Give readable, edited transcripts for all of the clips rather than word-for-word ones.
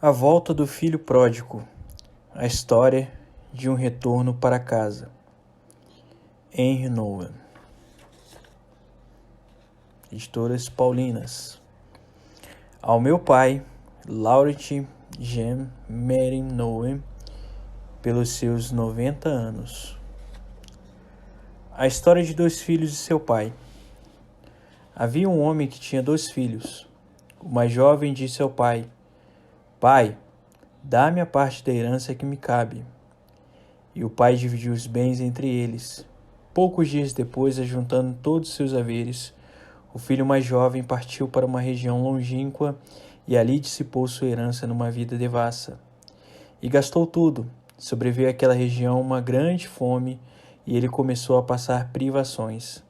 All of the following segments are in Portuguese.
A volta do filho pródigo. A história de um retorno para casa. Henry Nouwen. Editoras Paulinas. Ao meu pai, Laurent Jean Merin Nouwen, pelos seus 90 anos. A história de dois filhos de seu pai. Havia um homem que tinha 2 filhos. O mais jovem disse ao pai: Pai, dá-me a parte da herança que me cabe. E o pai dividiu os bens entre eles. Poucos dias depois, ajuntando todos os seus haveres, o filho mais jovem partiu para uma região longínqua e ali dissipou sua herança numa vida devassa. E gastou tudo. Sobreveio àquela região uma grande fome e ele começou a passar privações.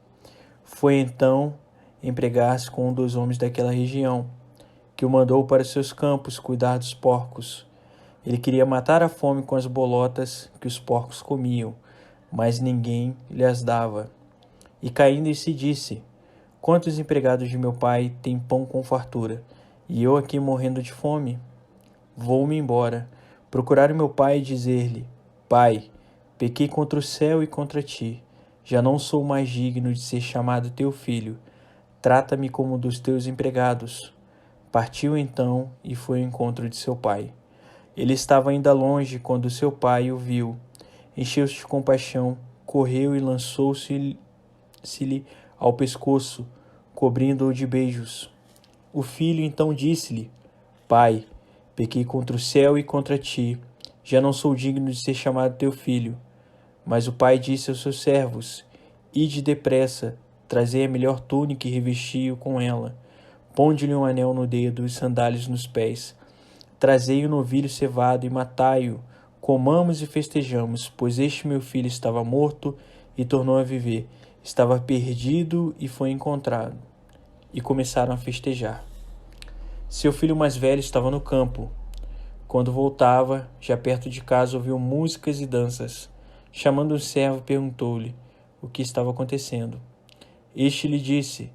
Foi então empregar-se com um dos homens daquela região, que o mandou para seus campos cuidar dos porcos. Ele queria matar a fome com as bolotas que os porcos comiam, mas ninguém lhe as dava. E caindo em si disse: Quantos empregados de meu pai têm pão com fartura, e eu aqui morrendo de fome? Vou-me embora, procurar o meu pai e dizer-lhe: Pai, pequei contra o céu e contra ti. Já não sou mais digno de ser chamado teu filho. Trata-me como um dos teus empregados. Partiu então e foi ao encontro de seu pai. Ele estava ainda longe quando seu pai o viu. Encheu-se de compaixão, correu e lançou-se-lhe ao pescoço, cobrindo-o de beijos. O filho então disse-lhe: Pai, pequei contra o céu e contra ti. Já não sou digno de ser chamado teu filho. Mas o pai disse aos seus servos: Ide depressa, trazei a melhor túnica e revesti-o com ela. Ponde-lhe um anel no dedo e sandálias nos pés. Trazei o novilho cevado e matai-o. Comamos e festejamos, pois este meu filho estava morto e tornou a viver. Estava perdido e foi encontrado. E começaram a festejar. Seu filho mais velho estava no campo. Quando voltava, já perto de casa, ouviu músicas e danças. Chamando um servo, perguntou-lhe o que estava acontecendo. Este lhe disse: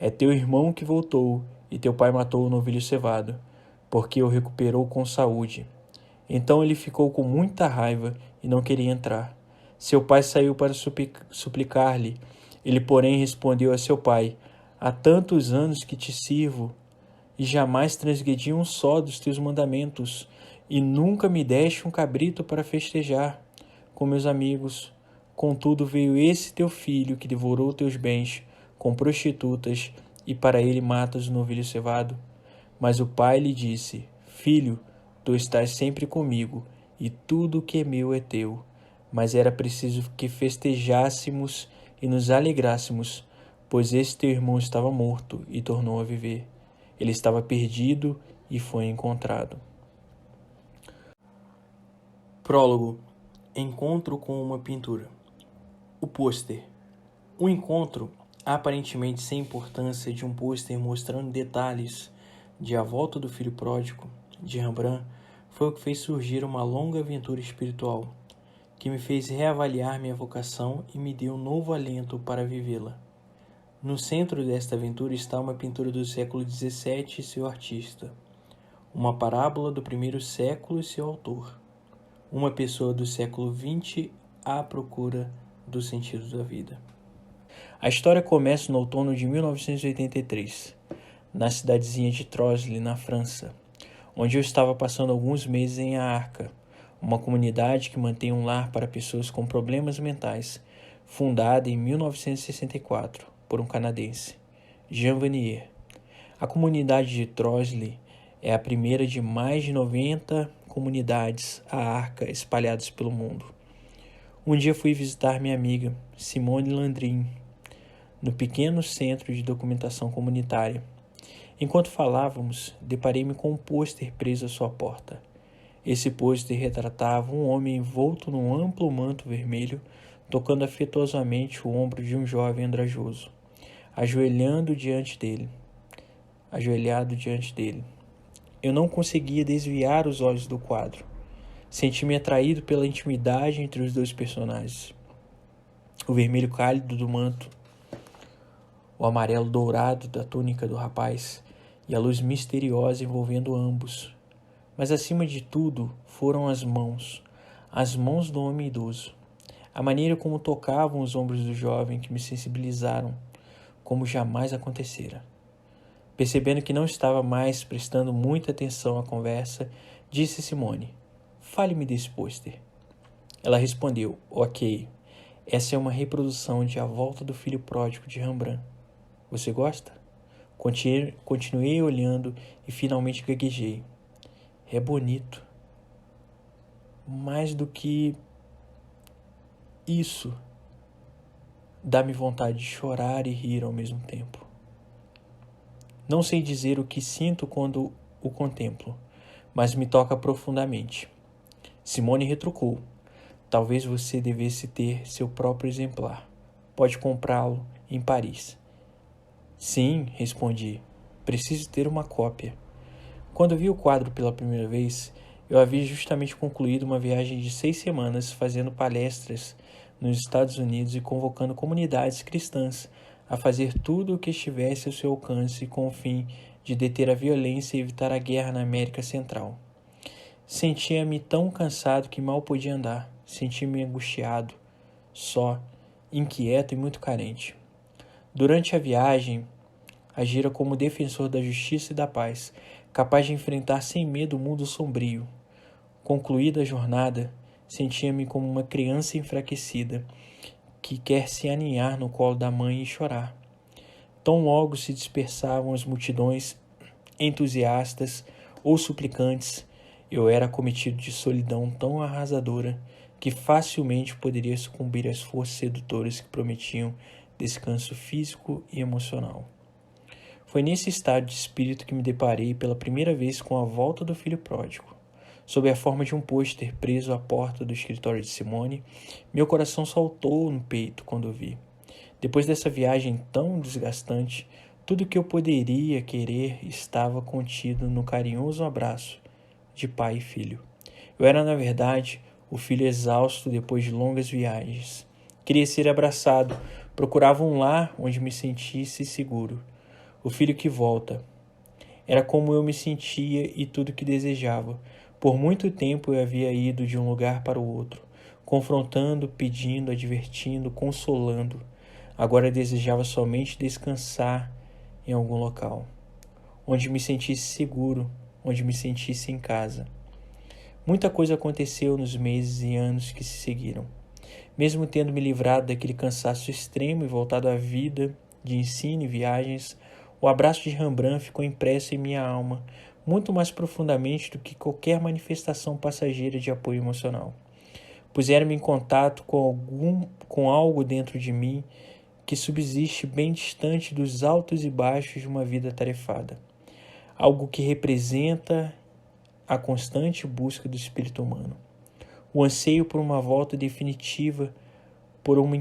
É teu irmão que voltou, e teu pai matou o novilho cevado, porque o recuperou com saúde. Então ele ficou com muita raiva e não queria entrar. Seu pai saiu para suplicar-lhe. Ele, porém, respondeu a seu pai: Há tantos anos que te sirvo, e jamais transgredi um só dos teus mandamentos, e nunca me deste um cabrito para festejar com meus amigos. Contudo veio esse teu filho que devorou teus bens com prostitutas, e para ele matas o novilho cevado. Mas o pai lhe disse: Filho, tu estás sempre comigo, e tudo o que é meu é teu. Mas era preciso que festejássemos e nos alegrássemos, pois esse teu irmão estava morto e tornou a viver. Ele estava perdido e foi encontrado. Prólogo. Encontro com uma pintura. O pôster. O encontro, aparentemente sem importância, de um pôster mostrando detalhes de A Volta do Filho Pródigo, de Rembrandt, foi o que fez surgir uma longa aventura espiritual, que me fez reavaliar minha vocação e me deu um novo alento para vivê-la. No centro desta aventura está uma pintura do século XVII e seu artista, uma parábola do primeiro século e seu autor, uma pessoa do século XX à procura do sentido da vida. A história começa no outono de 1983, na cidadezinha de Troisy, na França, onde eu estava passando alguns meses em Arca, uma comunidade que mantém um lar para pessoas com problemas mentais, fundada em 1964 por um canadense, Jean Vanier. A comunidade de Troisy é a primeira de mais de 90 comunidades à Arca espalhadas pelo mundo. Um dia fui visitar minha amiga, Simone Landrin, no pequeno centro de documentação comunitária. Enquanto falávamos, deparei-me com um pôster preso à sua porta. Esse pôster retratava um homem envolto num amplo manto vermelho, tocando afetuosamente o ombro de um jovem andrajoso, ajoelhado diante dele. Eu não conseguia desviar os olhos do quadro. Senti-me atraído pela intimidade entre os dois personagens. O vermelho cálido do manto, o amarelo dourado da túnica do rapaz e a luz misteriosa envolvendo ambos. mas acima de tudo foram as mãos do homem idoso. A maneira como tocavam os ombros do jovem que me sensibilizaram, como jamais acontecera. Percebendo que não estava mais prestando muita atenção à conversa, disse Simone: "Fale-me desse pôster." Ela respondeu: "Ok, essa é uma reprodução de A Volta do Filho Pródigo de Rembrandt. Você gosta?" Continuei olhando e finalmente gaguejei. "É bonito. Mais do que isso, dá-me vontade de chorar e rir ao mesmo tempo. Não sei dizer o que sinto quando o contemplo, mas me toca profundamente." Simone retrucou: "Talvez você devesse ter seu próprio exemplar. Pode comprá-lo em Paris." "Sim," respondi. "Preciso ter uma cópia." Quando vi o quadro pela primeira vez, eu havia justamente concluído uma viagem de 6 semanas fazendo palestras nos Estados Unidos e convocando comunidades cristãs a fazer tudo o que estivesse ao seu alcance com o fim de deter a violência e evitar a guerra na América Central. Sentia-me tão cansado que mal podia andar. Sentia-me angustiado, só, inquieto e muito carente. Durante a viagem, agira como defensor da justiça e da paz, capaz de enfrentar sem medo o mundo sombrio. Concluída a jornada, sentia-me como uma criança enfraquecida, que quer se aninhar no colo da mãe e chorar. Tão logo se dispersavam as multidões, entusiastas ou suplicantes, eu era acometido de solidão tão arrasadora que facilmente poderia sucumbir às forças sedutoras que prometiam descanso físico e emocional. Foi nesse estado de espírito que me deparei pela primeira vez com A Volta do Filho Pródigo. Sob a forma de um pôster preso à porta do escritório de Simone, meu coração saltou no peito quando o vi. Depois dessa viagem tão desgastante, tudo o que eu poderia querer estava contido no carinhoso abraço de pai e filho. Eu era, na verdade, o filho exausto depois de longas viagens. Queria ser abraçado, procurava um lar onde me sentisse seguro. O filho que volta. Era como eu me sentia e tudo o que desejava. Por muito tempo eu havia ido de um lugar para o outro, confrontando, pedindo, advertindo, consolando. Agora desejava somente descansar em algum local, onde me sentisse seguro, onde me sentisse em casa. Muita coisa aconteceu nos meses e anos que se seguiram. Mesmo tendo me livrado daquele cansaço extremo e voltado à vida de ensino e viagens, o abraço de Rembrandt ficou impresso em minha alma, muito mais profundamente do que qualquer manifestação passageira de apoio emocional. Puseram-me em contato com algo dentro de mim que subsiste bem distante dos altos e baixos de uma vida atarefada. Algo que representa a constante busca do espírito humano. O anseio por uma volta definitiva, por uma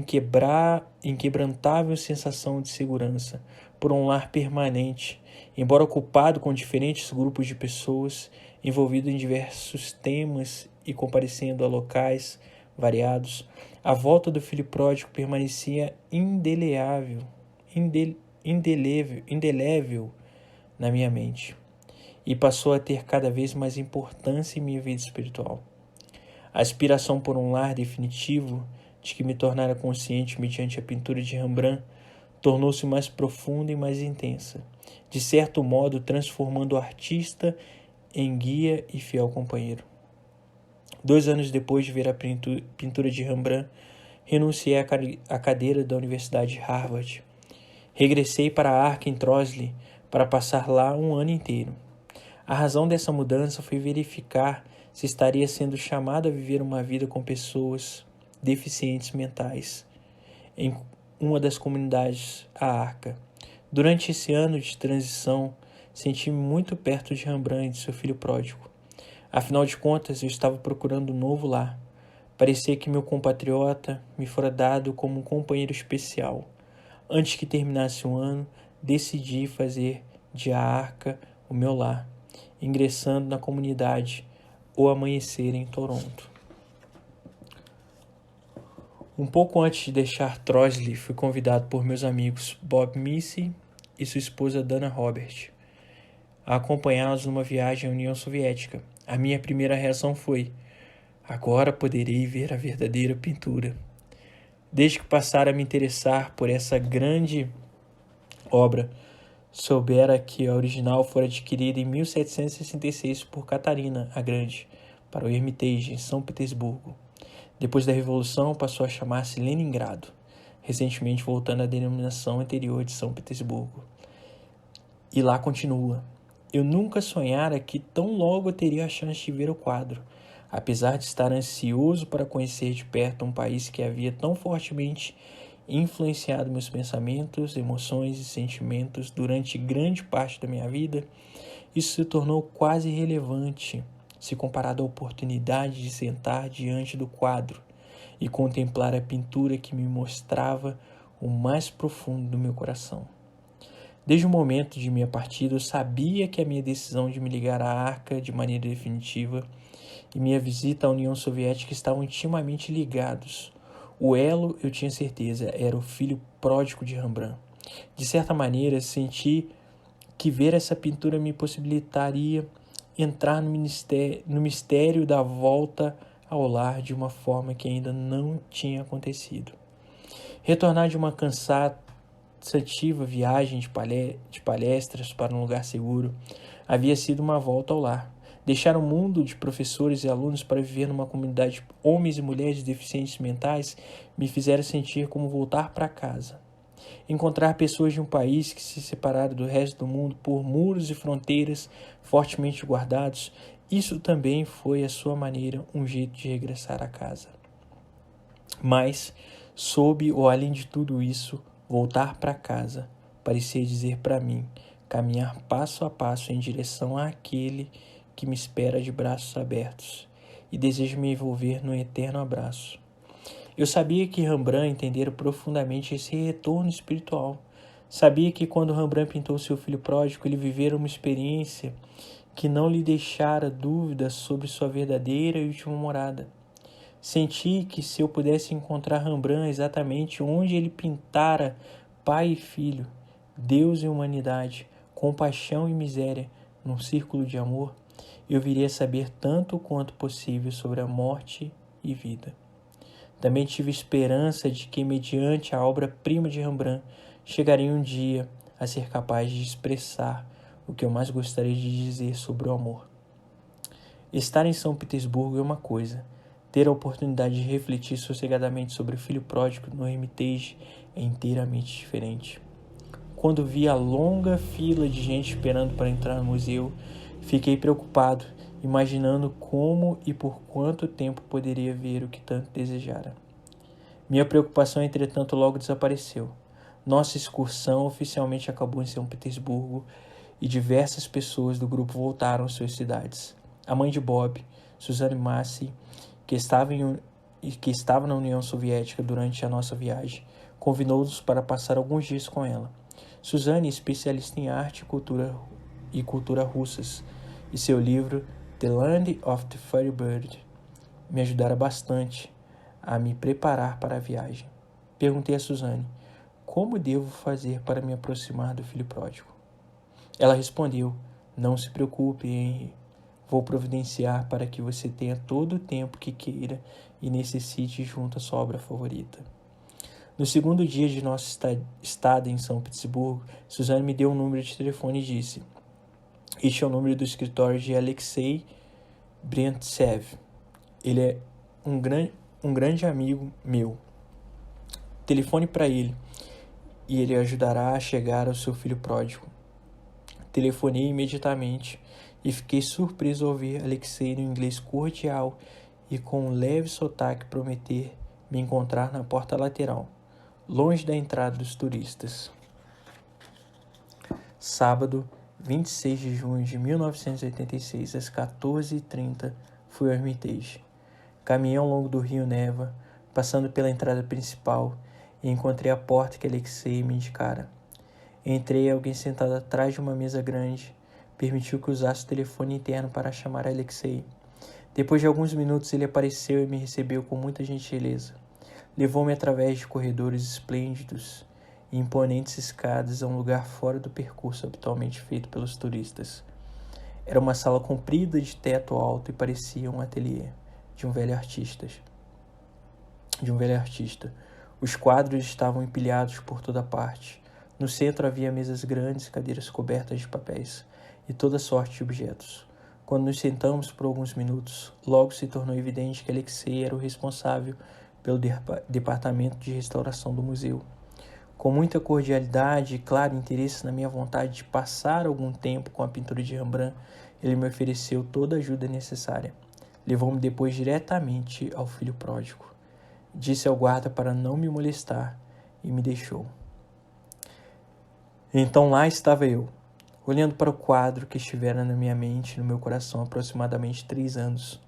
inquebrantável sensação de segurança, por um lar permanente, embora ocupado com diferentes grupos de pessoas, envolvido em diversos temas e comparecendo a locais variados, a volta do filho pródigo permanecia indelével na minha mente e passou a ter cada vez mais importância em minha vida espiritual. A aspiração por um lar definitivo, de que me tornara consciente mediante a pintura de Rembrandt, tornou-se mais profunda e mais intensa, de certo modo transformando o artista em guia e fiel companheiro. 2 anos depois de ver a pintura de Rembrandt, renunciei à cadeira da Universidade de Harvard. Regressei para Aachen-Trosley para passar lá um ano inteiro. A razão dessa mudança foi verificar se estaria sendo chamado a viver uma vida com pessoas deficientes mentais em uma das comunidades, a Arca. Durante esse ano de transição, senti-me muito perto de Rembrandt e de seu filho pródigo. Afinal de contas, eu estava procurando um novo lar. Parecia que meu compatriota me fora dado como um companheiro especial. Antes que terminasse o ano, decidi fazer de a Arca o meu lar, ingressando na comunidade O Amanhecer em Toronto. Um pouco antes de deixar Trosley, fui convidado por meus amigos Bob Missy e sua esposa Dana Robert a acompanhá-los numa viagem à União Soviética. A minha primeira reação foi: agora poderei ver a verdadeira pintura. Desde que passara a me interessar por essa grande obra, soubera que a original fora adquirida em 1766 por Catarina a Grande, para o Hermitage, em São Petersburgo. Depois da Revolução, passou a chamar-se Leningrado, recentemente voltando à denominação anterior de São Petersburgo. E lá continua. Eu nunca sonhara que tão logo teria a chance de ver o quadro, apesar de estar ansioso para conhecer de perto um país que havia tão fortemente influenciado meus pensamentos, emoções e sentimentos durante grande parte da minha vida. Isso se tornou quase irrelevante se comparado à oportunidade de sentar diante do quadro e contemplar a pintura que me mostrava o mais profundo do meu coração. Desde o momento de minha partida, eu sabia que a minha decisão de me ligar à Arca de maneira definitiva e minha visita à União Soviética estavam intimamente ligados. O elo, eu tinha certeza, era o filho pródigo de Rembrandt. De certa maneira, senti que ver essa pintura me possibilitaria entrar no mistério da volta ao lar de uma forma que ainda não tinha acontecido. Retornar de uma cansativa viagem de palestras para um lugar seguro havia sido uma volta ao lar. Deixar o mundo de professores e alunos para viver numa comunidade de homens e mulheres deficientes mentais me fizera sentir como voltar para casa. Encontrar pessoas de um país que se separaram do resto do mundo por muros e fronteiras fortemente guardados, isso também foi, à sua maneira, um jeito de regressar a casa. Mas, sob ou além de tudo isso, voltar para casa parecia dizer para mim caminhar passo a passo em direção àquele que me espera de braços abertos e deseja me envolver num eterno abraço. Eu sabia que Rembrandt entendera profundamente esse retorno espiritual. Sabia que quando Rembrandt pintou seu filho pródigo, ele vivera uma experiência que não lhe deixara dúvidas sobre sua verdadeira e última morada. Senti que se eu pudesse encontrar Rembrandt exatamente onde ele pintara pai e filho, Deus e humanidade, compaixão e miséria, num círculo de amor, eu viria saber tanto quanto possível sobre a morte e vida. Também tive esperança de que, mediante a obra-prima de Rembrandt, chegaria um dia a ser capaz de expressar o que eu mais gostaria de dizer sobre o amor. Estar em São Petersburgo é uma coisa, ter a oportunidade de refletir sossegadamente sobre o filho pródigo no Hermitage é inteiramente diferente. Quando vi a longa fila de gente esperando para entrar no museu, fiquei preocupado, imaginando como e por quanto tempo poderia ver o que tanto desejara. Minha preocupação, entretanto, logo desapareceu. Nossa excursão oficialmente acabou em São Petersburgo e diversas pessoas do grupo voltaram às suas cidades. A mãe de Bob, Suzanne Massey, que estava na União Soviética durante a nossa viagem, convidou-nos para passar alguns dias com ela. Suzanne, especialista em arte e cultura russas, e seu livro The Land of the Fairy Bird me ajudara bastante a me preparar para a viagem. Perguntei a Suzanne, como devo fazer para me aproximar do filho pródigo? Ela respondeu, não se preocupe, Henry. Vou providenciar para que você tenha todo o tempo que queira e necessite junto à sua obra favorita. No segundo dia de nossa estada em São Petersburgo, Suzanne me deu um número de telefone e disse, este é o número do escritório de Alexei Brentsev. Ele é um grande amigo meu. Telefone para ele e ele ajudará a chegar ao seu filho pródigo. Telefonei imediatamente e fiquei surpreso ao ouvir Alexei no inglês cordial e com um leve sotaque prometer me encontrar na porta lateral, longe da entrada dos turistas. Sábado, 26 de junho de 1986, às 14h30, fui ao Hermitage. Caminhei ao longo do rio Neva, passando pela entrada principal, e encontrei a porta que Alexei me indicara. Entrei e alguém sentado atrás de uma mesa grande permitiu que usasse o telefone interno para chamar Alexei. Depois de alguns minutos ele apareceu e me recebeu com muita gentileza. Levou-me através de corredores esplêndidos e imponentes escadas a um lugar fora do percurso habitualmente feito pelos turistas. Era uma sala comprida de teto alto e parecia um ateliê de um velho artista. Os quadros estavam empilhados por toda parte. No centro havia mesas grandes e cadeiras cobertas de papéis e toda sorte de objetos. Quando nos sentamos por alguns minutos, logo se tornou evidente que Alexei era o responsável pelo departamento de restauração do museu. Com muita cordialidade e claro interesse na minha vontade de passar algum tempo com a pintura de Rembrandt, ele me ofereceu toda a ajuda necessária. Levou-me depois diretamente ao filho pródigo. Disse ao guarda para não me molestar e me deixou. Então lá estava eu, olhando para o quadro que estivera na minha mente e no meu coração há aproximadamente 3 anos.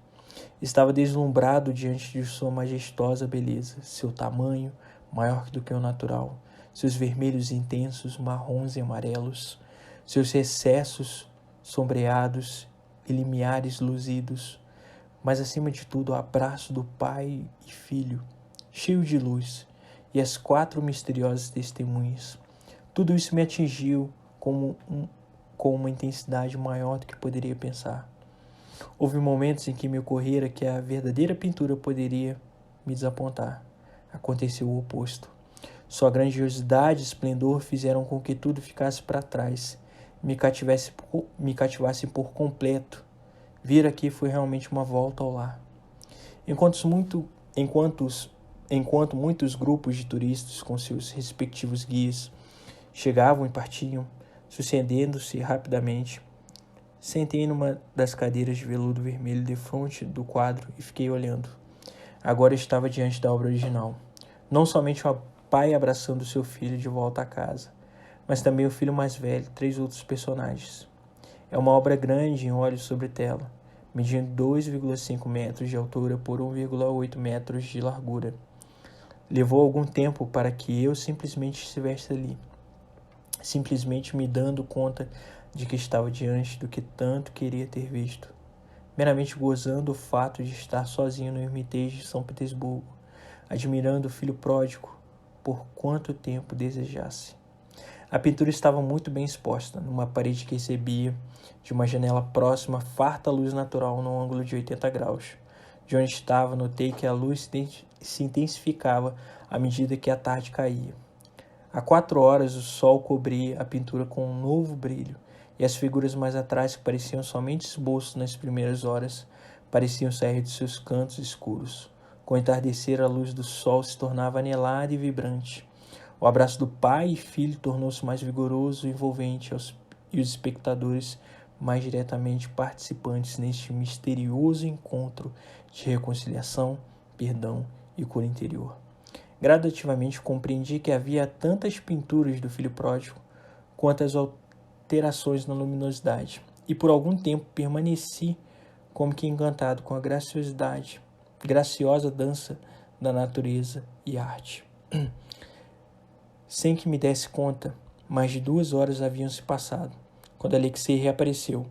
Estava deslumbrado diante de sua majestosa beleza, seu tamanho maior do que o natural, seus vermelhos intensos, marrons e amarelos, seus recessos sombreados e limiares luzidos, mas acima de tudo o abraço do pai e filho, cheio de luz, e as 4 misteriosas testemunhas. Tudo isso me atingiu com uma intensidade maior do que poderia pensar. Houve momentos em que me ocorrera que a verdadeira pintura poderia me desapontar. Aconteceu o oposto. Sua grandiosidade e esplendor fizeram com que tudo ficasse para trás, me cativasse por completo. Vir aqui foi realmente uma volta ao lar. Enquanto muitos grupos de turistas com seus respectivos guias chegavam e partiam, sucedendo-se rapidamente, sentei numa das cadeiras de veludo vermelho defronte do quadro e fiquei olhando. Agora estava diante da obra original. Não somente o pai abraçando seu filho de volta a casa, mas também o filho mais velho, 3 outros personagens. É uma obra grande em óleo sobre tela, medindo 2,5 metros de altura por 1,8 metros de largura. Levou algum tempo para que eu simplesmente estivesse ali, simplesmente me dando conta de que estava diante do que tanto queria ter visto, meramente gozando o fato de estar sozinho no Hermitage de São Petersburgo, admirando o filho pródigo por quanto tempo desejasse. A pintura estava muito bem exposta, numa parede que recebia de uma janela próxima farta luz natural num ângulo de 80 graus. De onde estava, notei que a luz se intensificava à medida que a tarde caía. Há 4 horas o sol cobria a pintura com um novo brilho, e as figuras mais atrás, que pareciam somente esboços nas primeiras horas, pareciam sair de seus cantos escuros. Com o entardecer, a luz do sol se tornava anelada e vibrante. O abraço do pai e filho tornou-se mais vigoroso e envolvente, e os espectadores mais diretamente participantes neste misterioso encontro de reconciliação, perdão e cura interior. Gradativamente compreendi que havia tantas pinturas do filho pródigo quanto as alterações na luminosidade, e por algum tempo permaneci como que encantado com a graciosa dança da natureza e arte. Sem que me desse conta, mais de 2 horas haviam se passado, quando Alexei reapareceu.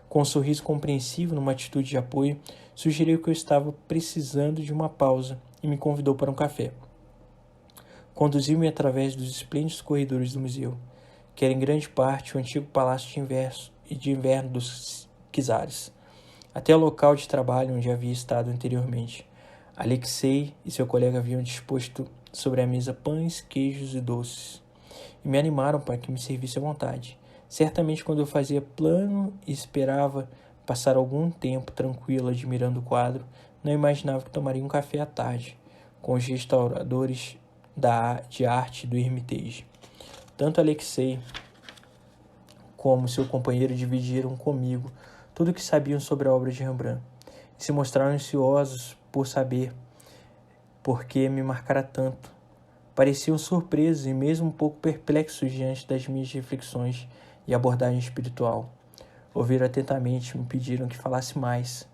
Com um sorriso compreensivo, numa atitude de apoio, sugeriu que eu estava precisando de uma pausa e me convidou para um café. Conduziu-me através dos esplêndidos corredores do museu, que era em grande parte o antigo palácio de inverno dos czares, até o local de trabalho onde havia estado anteriormente. Alexei e seu colega haviam disposto sobre a mesa pães, queijos e doces, e me animaram para que me servisse à vontade. Certamente, quando eu fazia plano e esperava passar algum tempo tranquilo admirando o quadro, não imaginava que tomaria um café à tarde com os restauradores de arte do Hermitage. Tanto Alexei como seu companheiro dividiram comigo tudo o que sabiam sobre a obra de Rembrandt e se mostraram ansiosos por saber por que me marcara tanto. Pareciam surpresos e mesmo um pouco perplexos diante das minhas reflexões e abordagem espiritual. Ouviram atentamente, me pediram que falasse mais.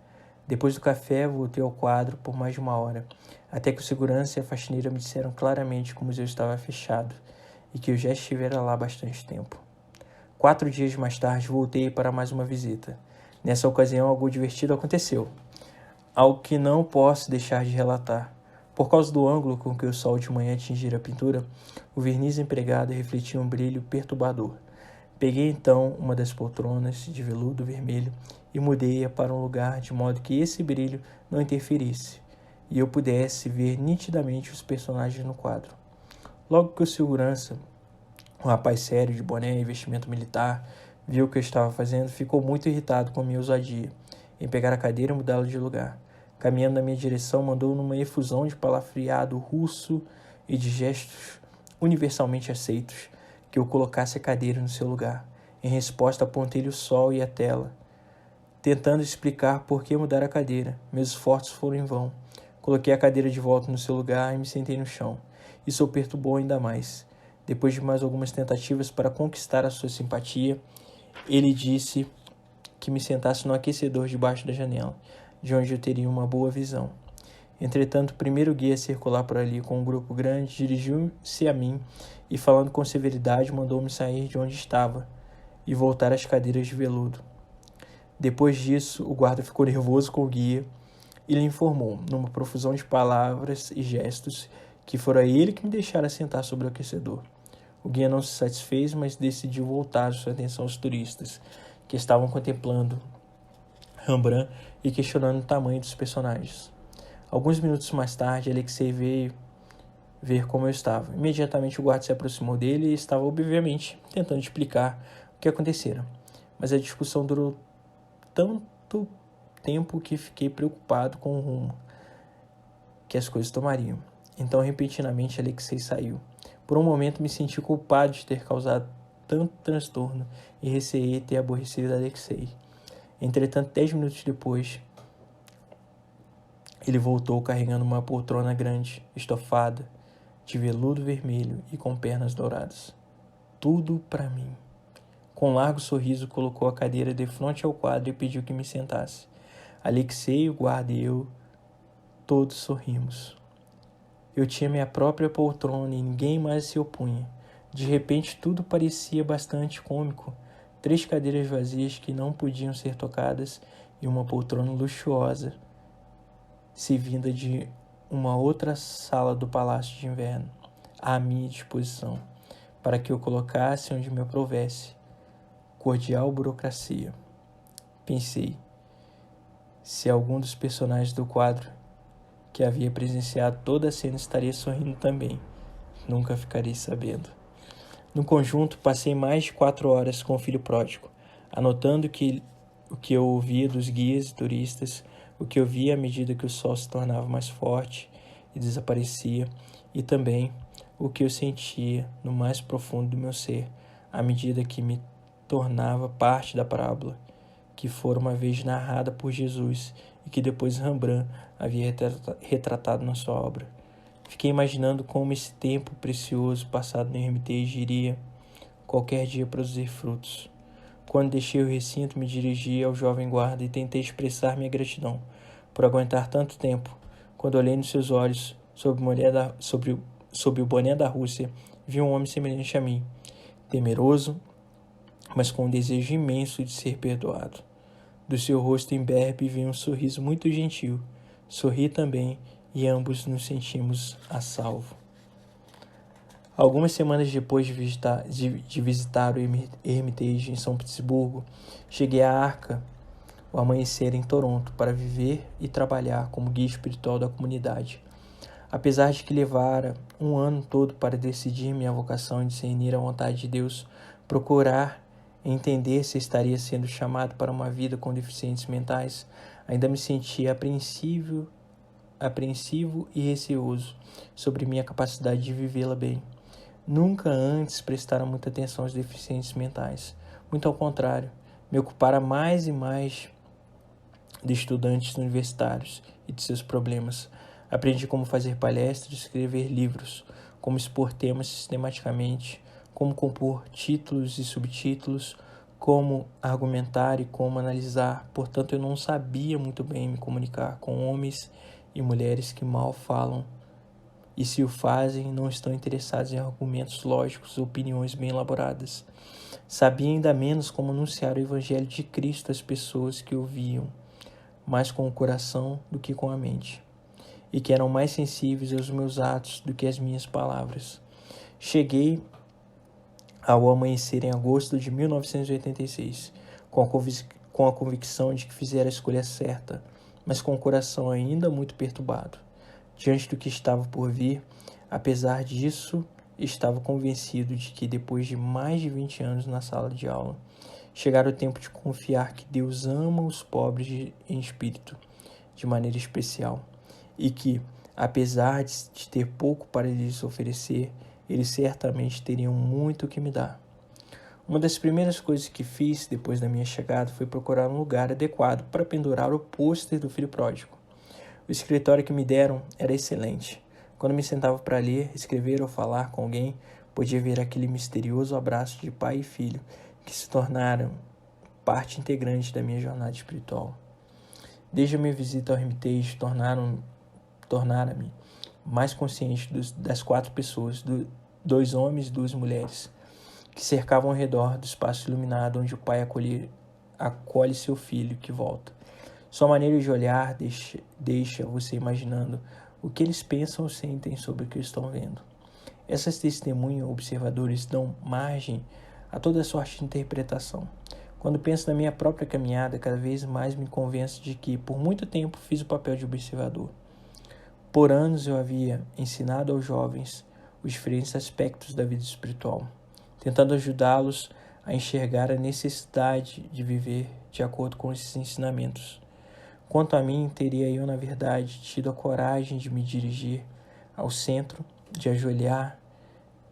Depois do café, voltei ao quadro por mais de 1 hora, até que o segurança e a faxineira me disseram claramente que o museu estava fechado e que eu já estivera lá há bastante tempo. 4 dias mais tarde, voltei para mais uma visita. Nessa ocasião, algo divertido aconteceu, algo que não posso deixar de relatar. Por causa do ângulo com que o sol de manhã atingira a pintura, o verniz empregado refletia um brilho perturbador. Peguei então uma das poltronas de veludo vermelho e mudei-a para um lugar de modo que esse brilho não interferisse e eu pudesse ver nitidamente os personagens no quadro. Logo que o segurança, um rapaz sério de boné e vestimento militar, viu o que eu estava fazendo, ficou muito irritado com minha ousadia em pegar a cadeira e mudá-la de lugar. Caminhando na minha direção, mandou numa efusão de palavreado russo e de gestos universalmente aceitos que eu colocasse a cadeira no seu lugar. Em resposta, apontei-lhe o sol e a tela, tentando explicar por que mudar a cadeira. Meus esforços foram em vão. Coloquei a cadeira de volta no seu lugar e me sentei no chão. Isso o perturbou ainda mais. Depois de mais algumas tentativas para conquistar a sua simpatia, ele disse que me sentasse no aquecedor debaixo da janela, de onde eu teria uma boa visão. Entretanto, o primeiro guia a circular por ali com um grupo grande dirigiu-se a mim e, falando com severidade, mandou-me sair de onde estava e voltar às cadeiras de veludo. Depois disso, o guarda ficou nervoso com o guia e lhe informou, numa profusão de palavras e gestos, que fora ele que me deixara sentar sobre o aquecedor. O guia não se satisfez, mas decidiu voltar sua atenção aos turistas, que estavam contemplando Rembrandt e questionando o tamanho dos personagens. Alguns minutos mais tarde, Alexei veio ver como eu estava. Imediatamente o guarda se aproximou dele e estava, obviamente, tentando explicar o que acontecera. Mas a discussão durou tanto tempo que fiquei preocupado com o rumo que as coisas tomariam. Então, repentinamente, Alexei saiu. Por um momento, me senti culpado de ter causado tanto transtorno e receei ter aborrecido Alexei. Entretanto, 10 minutos depois, ele voltou carregando uma poltrona grande, estofada, de veludo vermelho e com pernas douradas. Tudo para mim. Com um largo sorriso, colocou a cadeira de frente ao quadro e pediu que me sentasse. Alexei, o guarda e eu, todos sorrimos. Eu tinha minha própria poltrona e ninguém mais se opunha. De repente, tudo parecia bastante cômico. 3 cadeiras vazias que não podiam ser tocadas e uma poltrona luxuosa, se vinda de uma outra sala do Palácio de Inverno, à minha disposição, para que eu colocasse onde me aprovesse. Cordial burocracia. Pensei, se algum dos personagens do quadro que havia presenciado toda a cena estaria sorrindo também. Nunca ficarei sabendo. No conjunto, passei mais de 4 horas com o filho pródigo, anotando o que eu ouvia dos guias e turistas, o que eu via à medida que o sol se tornava mais forte e desaparecia, e também o que eu sentia no mais profundo do meu ser, à medida que me tornava parte da parábola, que fora uma vez narrada por Jesus e que depois Rembrandt havia retratado na sua obra. Fiquei imaginando como esse tempo precioso passado no Hermitage iria, qualquer dia, produzir frutos. Quando deixei o recinto, me dirigi ao jovem guarda e tentei expressar minha gratidão por aguentar tanto tempo. Quando olhei nos seus olhos, sob o boné da Rússia, vi um homem semelhante a mim, temeroso, mas com um desejo imenso de ser perdoado. Do seu rosto imberbe veio um sorriso muito gentil. Sorri também e ambos nos sentimos a salvo. Algumas semanas depois de visitar o Hermitage em São Petersburgo, cheguei à Arca, o amanhecer em Toronto, para viver e trabalhar como guia espiritual da comunidade. Apesar de que levara um ano todo para decidir minha vocação e discernir a vontade de Deus, procurar entender se estaria sendo chamado para uma vida com deficientes mentais, ainda me sentia apreensivo e receoso sobre minha capacidade de vivê-la bem. Nunca antes prestara muita atenção aos deficientes mentais. Muito ao contrário, me ocupara mais e mais de estudantes universitários e de seus problemas. Aprendi como fazer palestras, escrever livros, como expor temas sistematicamente, como compor títulos e subtítulos, como argumentar e como analisar. Portanto, eu não sabia muito bem me comunicar com homens e mulheres que mal falam e, se o fazem, não estão interessados em argumentos lógicos ou opiniões bem elaboradas. Sabia ainda menos como anunciar o Evangelho de Cristo às pessoas que ouviam, mais com o coração do que com a mente, e que eram mais sensíveis aos meus atos do que às minhas palavras. Cheguei ao amanhecer em agosto de 1986, com a convicção de que fizera a escolha certa, mas com o coração ainda muito perturbado. Diante do que estava por vir, apesar disso, estava convencido de que, depois de mais de 20 anos na sala de aula, chegara o tempo de confiar que Deus ama os pobres em espírito, de maneira especial, e que, apesar de ter pouco para lhes oferecer, eles certamente teriam muito que me dar. Uma das primeiras coisas que fiz depois da minha chegada foi procurar um lugar adequado para pendurar o pôster do filho pródigo. O escritório que me deram era excelente. Quando me sentava para ler, escrever ou falar com alguém, podia ver aquele misterioso abraço de pai e filho que se tornaram parte integrante da minha jornada espiritual. Desde a minha visita ao Hermitage, tornara-me mais consciente das 4 pessoas, 2 homens e 2 mulheres, que cercavam ao redor do espaço iluminado onde o pai acolhe seu filho que volta. Sua maneira de olhar deixa você imaginando o que eles pensam ou sentem sobre o que estão vendo. Essas testemunhas ou observadores dão margem a toda sorte de interpretação. Quando penso na minha própria caminhada, cada vez mais me convenço de que, por muito tempo, fiz o papel de observador. Por anos eu havia ensinado aos jovens os diferentes aspectos da vida espiritual, tentando ajudá-los a enxergar a necessidade de viver de acordo com esses ensinamentos. Quanto a mim, teria eu, na verdade, tido a coragem de me dirigir ao centro, de ajoelhar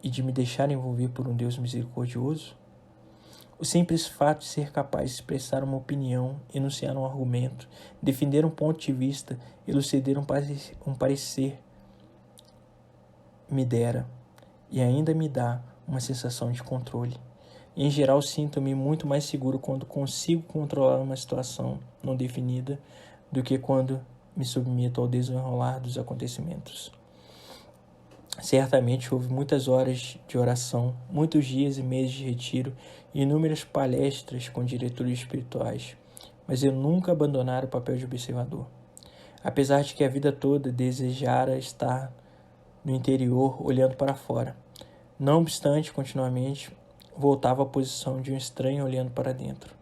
e de me deixar envolver por um Deus misericordioso? O simples fato de ser capaz de expressar uma opinião, enunciar um argumento, defender um ponto de vista, elucidar um parecer, me dera, e ainda me dá, uma sensação de controle. Em geral, sinto-me muito mais seguro quando consigo controlar uma situação não definida do que quando me submeto ao desenrolar dos acontecimentos. Certamente houve muitas horas de oração, muitos dias e meses de retiro e inúmeras palestras com diretores espirituais, mas eu nunca abandonara o papel de observador. Apesar de que a vida toda desejara estar no interior olhando para fora. Não obstante, continuamente voltava à posição de um estranho olhando para dentro.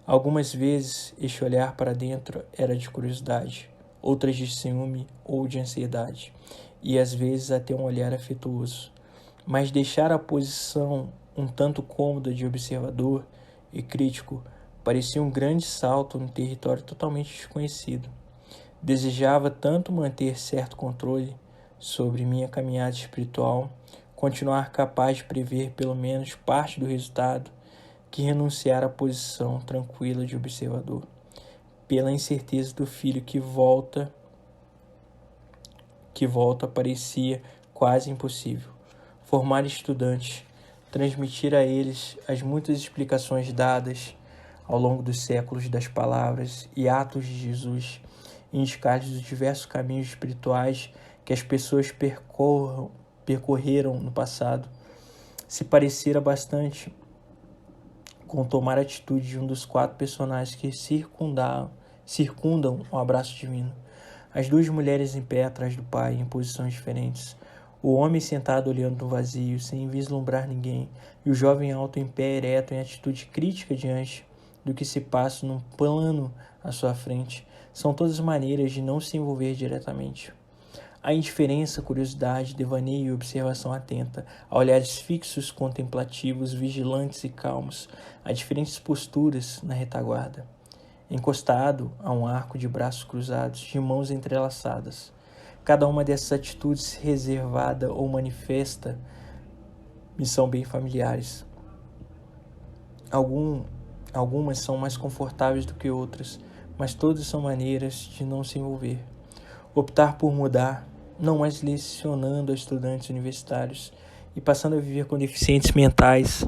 Algumas vezes este olhar para dentro era de curiosidade, outras de ciúme ou de ansiedade, e às vezes até um olhar afetuoso. Mas deixar a posição um tanto cômoda de observador e crítico parecia um grande salto no território totalmente desconhecido. Desejava tanto manter certo controle sobre minha caminhada espiritual, continuar capaz de prever pelo menos parte do resultado, que renunciar à posição tranquila de observador, pela incerteza do filho que volta parecia quase impossível. Formar estudantes, transmitir a eles as muitas explicações dadas ao longo dos séculos das palavras e atos de Jesus, indicar-lhes os diversos caminhos espirituais que as pessoas percorreram no passado, se parecera bastante com tomar a atitude de um dos 4 personagens que circundam o abraço divino. As 2 mulheres em pé atrás do pai, em posições diferentes. O homem sentado olhando no vazio, sem vislumbrar ninguém, e o jovem alto em pé ereto, em atitude crítica diante do que se passa num plano à sua frente. São todas maneiras de não se envolver diretamente. A indiferença, curiosidade, devaneio e observação atenta, a olhares fixos, contemplativos, vigilantes e calmos, a diferentes posturas na retaguarda. Encostado a um arco de braços cruzados, de mãos entrelaçadas. Cada uma dessas atitudes reservada ou manifesta me são bem familiares. Algumas são mais confortáveis do que outras, mas todas são maneiras de não se envolver. Optar por mudar, não mais lecionando a estudantes universitários e passando a viver com deficientes mentais,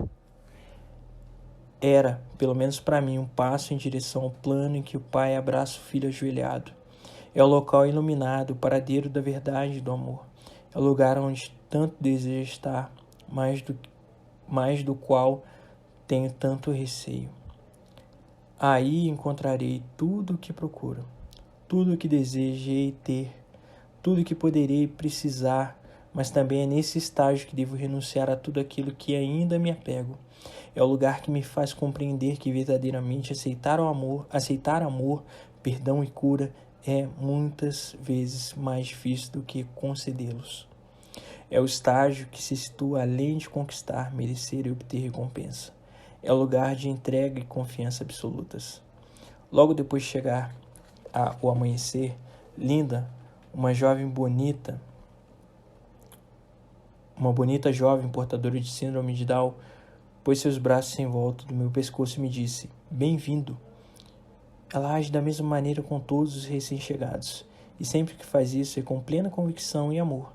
era, pelo menos para mim, um passo em direção ao plano em que o pai abraça o filho ajoelhado. É o local iluminado, o paradeiro da verdade e do amor. É o lugar onde tanto desejo estar, mais do qual tenho tanto receio. Aí encontrarei tudo o que procuro, tudo o que desejei ter, tudo o que poderei precisar mas também é nesse estágio que devo renunciar a tudo aquilo que ainda me apego. É o lugar que me faz compreender que verdadeiramente aceitar amor, perdão e cura é muitas vezes mais difícil do que concedê-los. É o estágio que se situa além de conquistar, merecer e obter recompensa. É o lugar de entrega e confiança absolutas. Logo depois de chegar ao amanhecer, Linda, uma bonita jovem portadora de síndrome de Down, pôs seus braços em volta do meu pescoço e me disse: "Bem-vindo." Ela age da mesma maneira com todos os recém-chegados, e sempre que faz isso é com plena convicção e amor.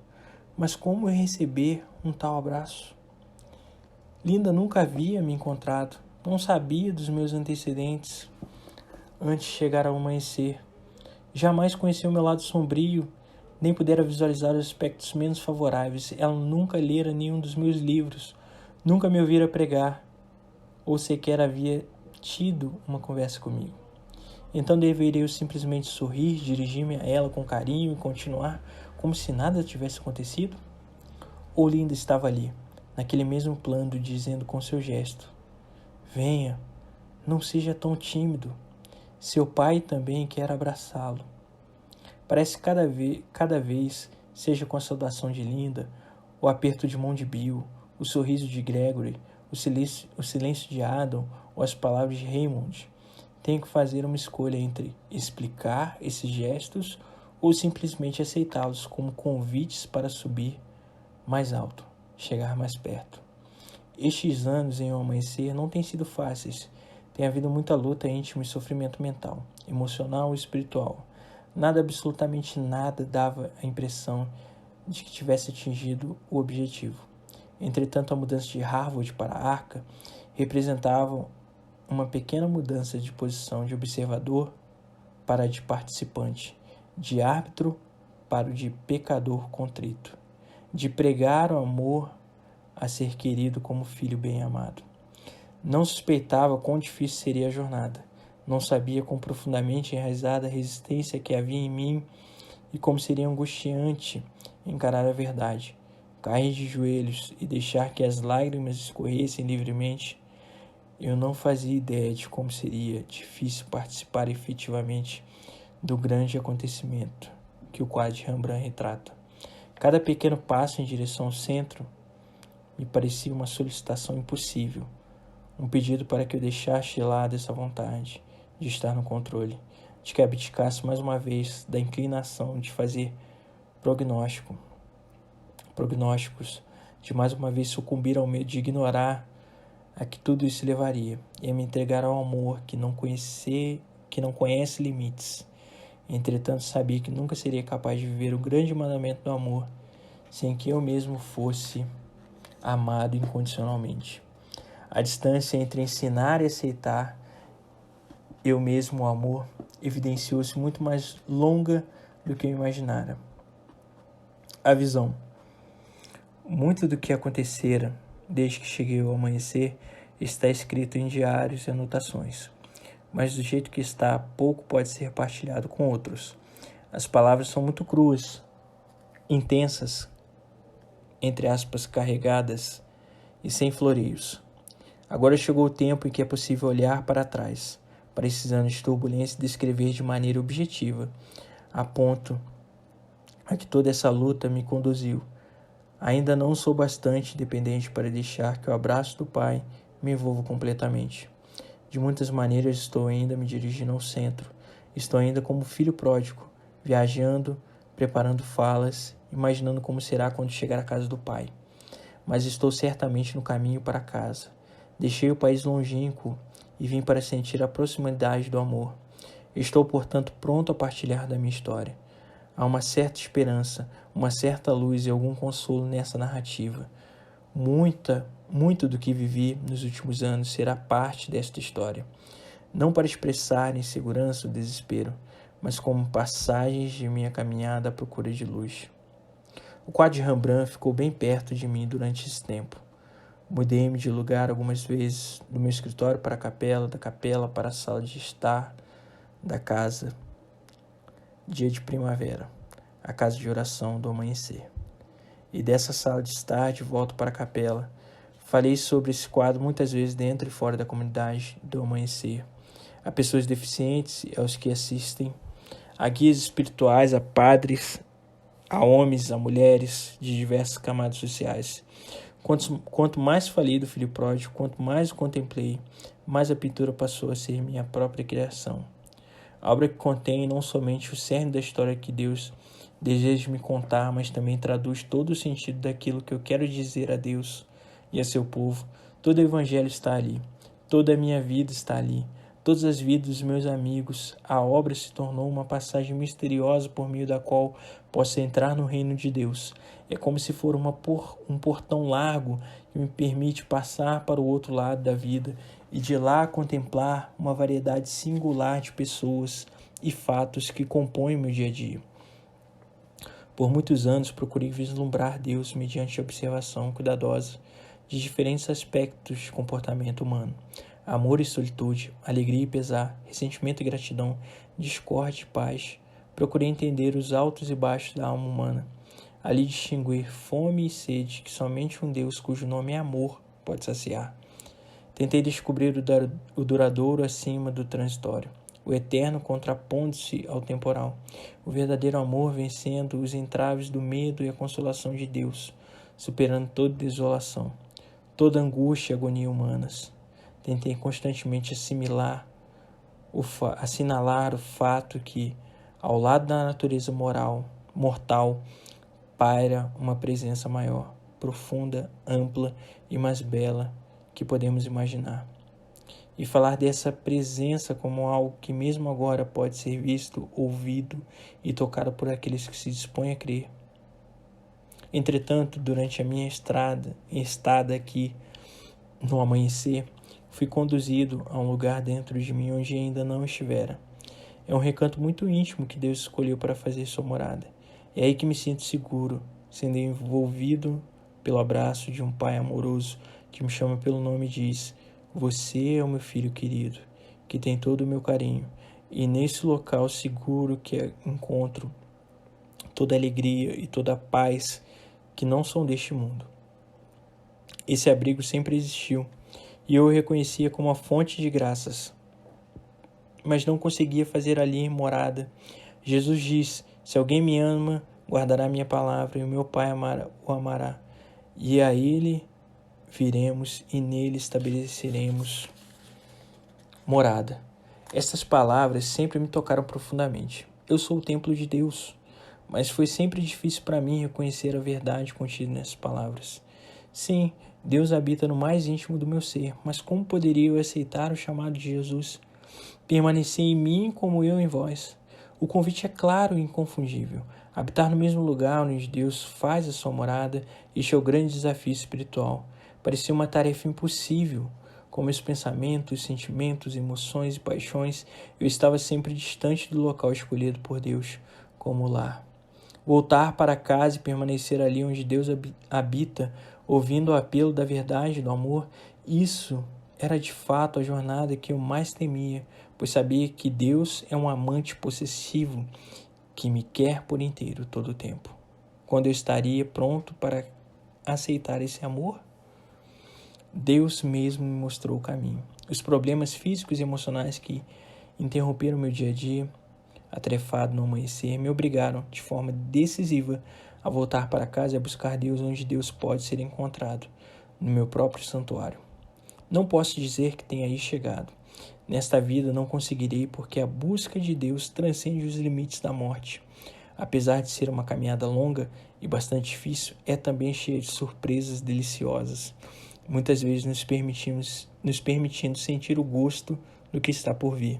Mas como eu receber um tal abraço? Linda nunca havia me encontrado, não sabia dos meus antecedentes antes de chegar ao amanhecer. Jamais conheceu o meu lado sombrio, nem pudera visualizar os aspectos menos favoráveis. Ela nunca lera nenhum dos meus livros, nunca me ouvira pregar, ou sequer havia tido uma conversa comigo. Então deveria eu simplesmente sorrir, dirigir-me a ela com carinho e continuar como se nada tivesse acontecido? Ou Linda estava ali, naquele mesmo plano, dizendo com seu gesto: "Venha, não seja tão tímido. Seu pai também quer abraçá-lo." Parece que cada vez, seja com a saudação de Linda, o aperto de mão de Bill, o sorriso de Gregory, o silêncio de Adam ou as palavras de Raymond, tenho que fazer uma escolha entre explicar esses gestos ou simplesmente aceitá-los como convites para subir mais alto, chegar mais perto. Estes anos em um amanhecer não têm sido fáceis. Tem havido muita luta íntima e sofrimento mental, emocional e espiritual. Nada, absolutamente nada, dava a impressão de que tivesse atingido o objetivo. Entretanto, a mudança de Harvard para Arca representava uma pequena mudança de posição de observador para a de participante, de árbitro para o de pecador contrito, de pregar o amor a ser querido como filho bem amado. Não suspeitava quão difícil seria a jornada. Não sabia quão profundamente enraizada a resistência que havia em mim e como seria angustiante encarar a verdade, cair de joelhos e deixar que as lágrimas escorressem livremente. Eu não fazia ideia de como seria difícil participar efetivamente do grande acontecimento que o quadro de Rembrandt retrata. Cada pequeno passo em direção ao centro me parecia uma solicitação impossível, um pedido para que eu deixasse de lado essa vontade de estar no controle, de que abdicasse mais uma vez da inclinação de fazer prognósticos, de mais uma vez sucumbir ao medo de ignorar a que tudo isso levaria, e a me entregar ao amor que não conhece limites. Entretanto, sabia que nunca seria capaz de viver o grande mandamento do amor sem que eu mesmo fosse amado incondicionalmente. A distância entre ensinar e aceitar eu mesmo o amor evidenciou-se muito mais longa do que eu imaginara. A visão. Muito do que acontecera desde que cheguei ao amanhecer está escrito em diários e anotações, mas do jeito que está, pouco pode ser partilhado com outros. As palavras são muito cruas, intensas, entre aspas, carregadas e sem floreios. Agora chegou o tempo em que é possível olhar para trás, para esses anos de turbulência, e descrever de maneira objetiva, a ponto a que toda essa luta me conduziu. Ainda não sou bastante dependente para deixar que o abraço do Pai me envolva completamente. De muitas maneiras estou ainda me dirigindo ao centro. Estou ainda como filho pródigo, viajando, preparando falas, imaginando como será quando chegar à casa do Pai. Mas estou certamente no caminho para casa. Deixei o país longínquo e vim para sentir a proximidade do amor. Estou, portanto, pronto a partilhar da minha história. Há uma certa esperança, uma certa luz e algum consolo nessa narrativa. Muito do que vivi nos últimos anos será parte desta história. Não para expressar insegurança ou desespero, mas como passagens de minha caminhada à procura de luz. O quadro de Rembrandt ficou bem perto de mim durante esse tempo. Mudei-me de lugar algumas vezes, do meu escritório para a capela, da capela para a sala de estar da casa. Dia de primavera, a casa de oração do amanhecer. e dessa sala de estar de volta para a capela. Falei sobre esse quadro muitas vezes dentro e fora da comunidade do Amanhecer. A pessoas deficientes e aos que assistem, a guias espirituais, a padres, a homens, a mulheres de diversas camadas sociais. Quanto mais falei do filho pródigo, quanto mais o contemplei, mais a pintura passou a ser minha própria criação. A obra que contém não somente o cerne da história que Deus deseja me contar, mas também traduz todo o sentido daquilo que eu quero dizer a Deus e a seu povo. Todo o evangelho está ali, toda a minha vida está ali, todas as vidas dos meus amigos. A obra se tornou uma passagem misteriosa por meio da qual posso entrar no reino de Deus. É como se for um portão largo que me permite passar para o outro lado da vida e de lá contemplar uma variedade singular de pessoas e fatos que compõem meu dia a dia. Por muitos anos procurei vislumbrar Deus mediante a observação cuidadosa de diferentes aspectos de comportamento humano. Amor e solitude, alegria e pesar, ressentimento e gratidão, discórdia e paz. Procurei entender os altos e baixos da alma humana. Ali distinguir fome e sede que somente um Deus cujo nome é amor pode saciar. Tentei descobrir o duradouro acima do transitório, o eterno contrapondo-se ao temporal, o verdadeiro amor vencendo os entraves do medo e a consolação de Deus, superando toda desolação, toda angústia e agonia humanas. Tentei constantemente assinalar o fato que, ao lado da natureza mortal, paira uma presença maior, profunda, ampla e mais bela que podemos imaginar. E falar dessa presença como algo que mesmo agora pode ser visto, ouvido e tocado por aqueles que se dispõem a crer. Entretanto, durante a minha estada aqui no Amanhecer, fui conduzido a um lugar dentro de mim onde ainda não estivera. É um recanto muito íntimo que Deus escolheu para fazer sua morada. É aí que me sinto seguro, sendo envolvido pelo abraço de um pai amoroso que me chama pelo nome e diz: você é o meu filho querido, que tem todo o meu carinho. E nesse local seguro que encontro toda a alegria e toda a paz que não são deste mundo. Esse abrigo sempre existiu e eu o reconhecia como uma fonte de graças, mas não conseguia fazer ali morada. Jesus diz: se alguém me ama, guardará minha palavra, e o meu Pai o amará, e a ele viremos e nele estabeleceremos morada. Estas palavras sempre me tocaram profundamente. Eu sou o templo de Deus, mas foi sempre difícil para mim reconhecer a verdade contida nessas palavras. Sim, Deus habita no mais íntimo do meu ser, mas como poderia eu aceitar o chamado de Jesus? Permanecer em mim como eu em vós. O convite é claro e inconfundível. Habitar no mesmo lugar onde Deus faz a sua morada, este é o grande desafio espiritual. Parecia uma tarefa impossível. Com meus pensamentos, sentimentos, emoções e paixões, eu estava sempre distante do local escolhido por Deus como lar. Voltar para casa e permanecer ali onde Deus habita, ouvindo o apelo da verdade e do amor, isso era de fato a jornada que eu mais temia, pois sabia que Deus é um amante possessivo que me quer por inteiro todo o tempo. Quando eu estaria pronto para aceitar esse amor? Deus mesmo me mostrou o caminho. Os problemas físicos e emocionais que interromperam meu dia a dia, atarefado no amanhecer, me obrigaram de forma decisiva a voltar para casa e a buscar Deus onde Deus pode ser encontrado, no meu próprio santuário. Não posso dizer que tenha aí chegado. Nesta vida não conseguirei porque a busca de Deus transcende os limites da morte. Apesar de ser uma caminhada longa e bastante difícil, é também cheia de surpresas deliciosas. Muitas vezes nos permitindo sentir o gosto do que está por vir.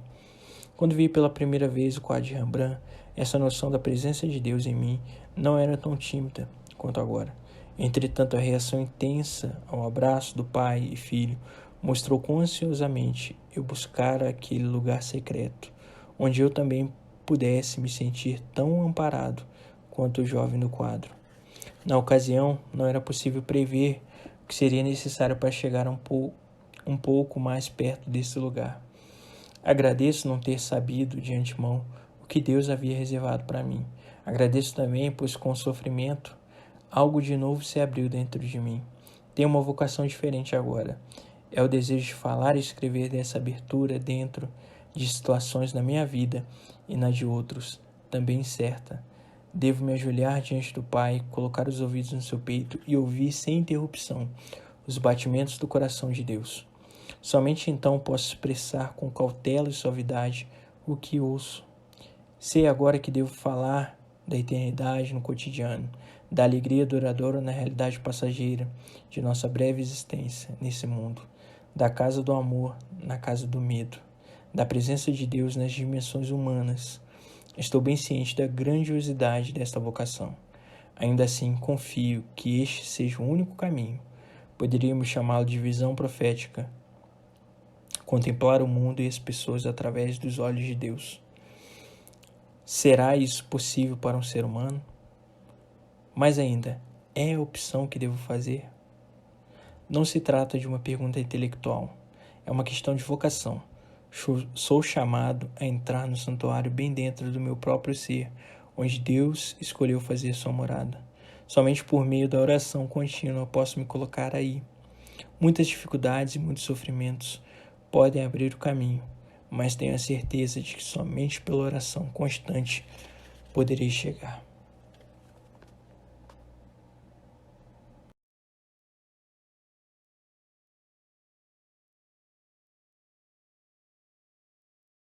Quando vi pela primeira vez o quadro de Rembrandt, essa noção da presença de Deus em mim não era tão tímida quanto agora. Entretanto, a reação intensa ao abraço do pai e filho mostrou quão ansiosamente eu buscara aquele lugar secreto, onde eu também pudesse me sentir tão amparado quanto o jovem do quadro. Na ocasião, não era possível prever o que seria necessário para chegar um pouco mais perto desse lugar. Agradeço não ter sabido de antemão o que Deus havia reservado para mim. Agradeço também, pois com o sofrimento Algo de novo se abriu dentro de mim. Tenho uma vocação diferente agora. É o desejo de falar e escrever dessa abertura dentro de situações na minha vida e na de outros, também certa. Devo me ajoelhar diante do Pai, colocar os ouvidos no seu peito e ouvir sem interrupção os batimentos do coração de Deus. Somente então posso expressar com cautela e suavidade o que ouço. Sei agora que devo falar da eternidade no cotidiano, da alegria duradoura na realidade passageira de nossa breve existência nesse mundo, da casa do amor na casa do medo, da presença de Deus nas dimensões humanas. Estou bem ciente da grandiosidade desta vocação. Ainda assim, confio que este seja o único caminho. Poderíamos chamá-lo de visão profética. Contemplar o mundo e as pessoas através dos olhos de Deus. Será isso possível para um ser humano? Mas ainda, é a opção que devo fazer? Não se trata de uma pergunta intelectual. É uma questão de vocação. Sou chamado a entrar no santuário bem dentro do meu próprio ser, onde Deus escolheu fazer sua morada. Somente por meio da oração contínua posso me colocar aí. Muitas dificuldades e muitos sofrimentos podem abrir o caminho, mas tenho a certeza de que somente pela oração constante poderei chegar.